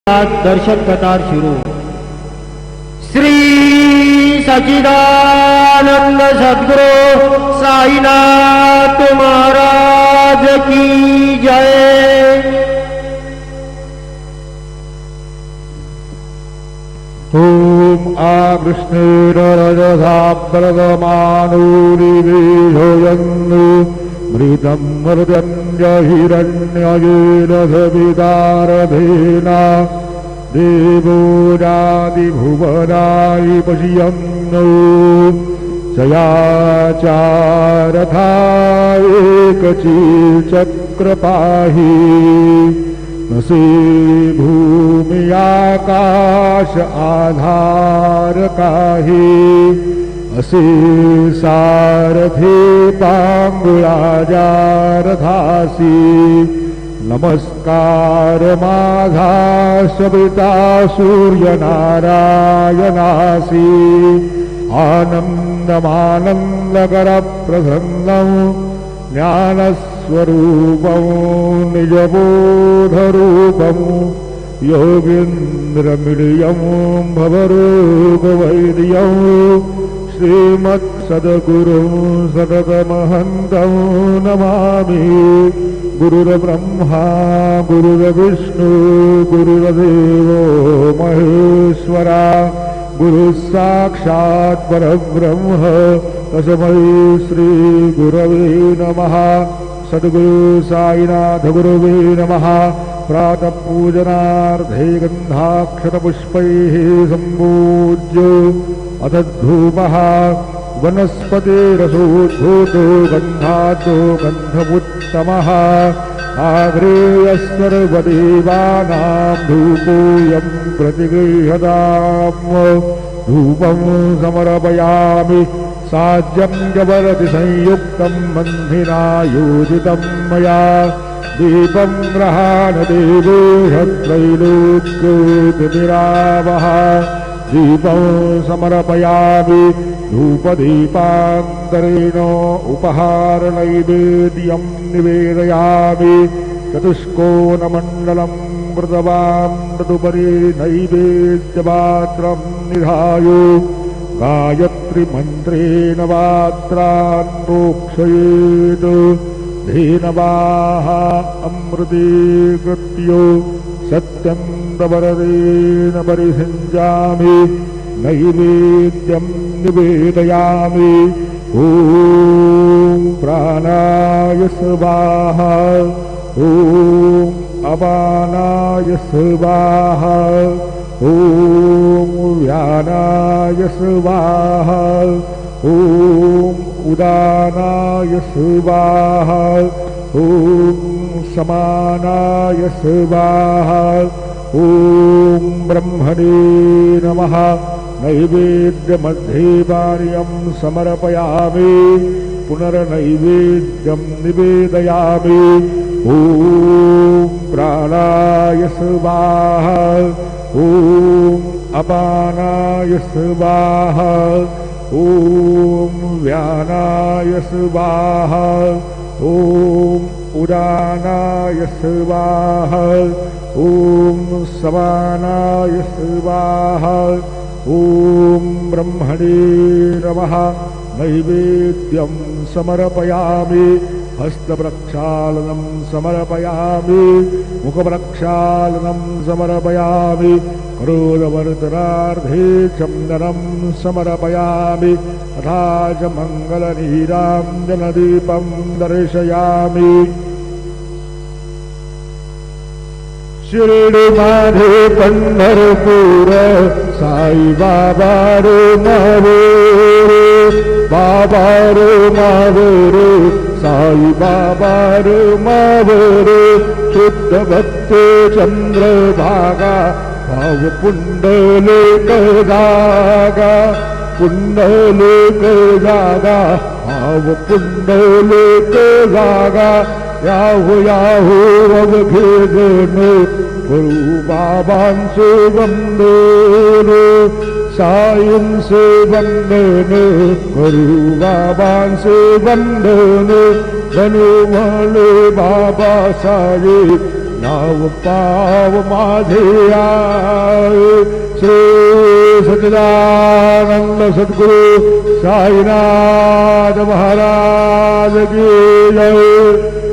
दर्शन कतार शिरो श्री सच्चिदानंद सद्गुरु साईनाथ महाराज की जय। ओम आ कृष्णेरजधाप्रदमानूरिवेशयन् मृतं मृदन्य हिरण्ययेन सवितारधेना देवो जातिभुवनाय पश्यन्नो जयाचारथायेकचीचक्रपाहि नसे भूमि आकाश आधार काहि असे सारथे पांगुळाजारथासी नमस्कार माझा सविता सूर्यनारायणासी आनंदमानंदकर प्रसन्नं ज्ञानस्वरूपं निजबोधरूपं योगीन्द्रमिडियं भवरोगवैद्यं श्रीमत्सद्गुरुं सततमहन्तं नमामि। गुरुर्ब्रह्मा गुरुर्विष्णु गुरुर्देवो महेश्वरा गुरुसाक्षात् परब्रह्म तस्मै श्री गुरवे नमः। सद्गुरु साईनाथ गुरुवे नमः। प्रातः पूजनार्थे गन्धाक्षतपुष्पैः सम्पूज्य अथ धूपः वनस्पतिरसोद्भूतो गन्धातो गन्धमुत्तमः आग्रेयस्सर्वदेवानां धूपोऽयं प्रतिगृह्यताम्। धूपं समर्पयामि साज्यं जवरति संयुक्तं बन्धिना योजितं मया दीपं ग्रहाणदेवो त्रैलोक्योतिरावः। दीपं समर्पयामि धूपदीपान्तरेण उपहारनैवेद्यं निवेदयामि। चतुष्कोणमण्डलं मृतवां तदुपरि नैवेद्यपात्रं निधाय गायत्रीमन्त्रेण पात्रान् प्रोक्षयेत्। धेनवाः अमृतीकृत्य सत्यं प्रवरदेन परिषिञ्चामि नैवेद्यं निवेदयामि। ॐ प्राणाय स्वाहा ॐ अपानाय स्वाहा ॐ व्यानाय स्वाहा ॐ उदानाय स्वाहा ॐ समानाय स्वाहा ॐ ब्रह्मणे नमः। नैवेद्यमध्ये पानीयं समर्पयामि पुनर्नैवेद्यं निवेदयामि। ॐ प्राणाय स्वाहा ॐ अपानाय स्वाहा ॐ व्यानाय स्वाहा ॐ उदानाय स्वाहा ॐ समानाय स्वाहा ॐ ब्रह्मणे नमः। नैवेद्यं समर्पयामि हस्तप्रक्षालनं समर्पयामि मुखप्रक्षालनं समर्पयामि करोदवर्तनार्थे चन्दनं समर्पयामि तथा च मङ्गलनीराञ्जनदीपं दर्शयामि। शिर्डी माझे पंढरपूर साई बाबा रे मावे बाबा रे मावे रे साई बाबा रे मावे रे शुद्ध भक्ते चंद्रभागा भाव पुंडलिक जागा पुंडलिक जागा भाव पुंडलिक जागा याहू याहू अवघेजन गुरु बाबांचे वंदन साईंचे वंदन गुरु बाबांचे वंदन धनु म्हणे बाबा साई नाव पाव माझे आय श्री सच्चिदानंद सद्गुरु साईनाथ महाराज की जय।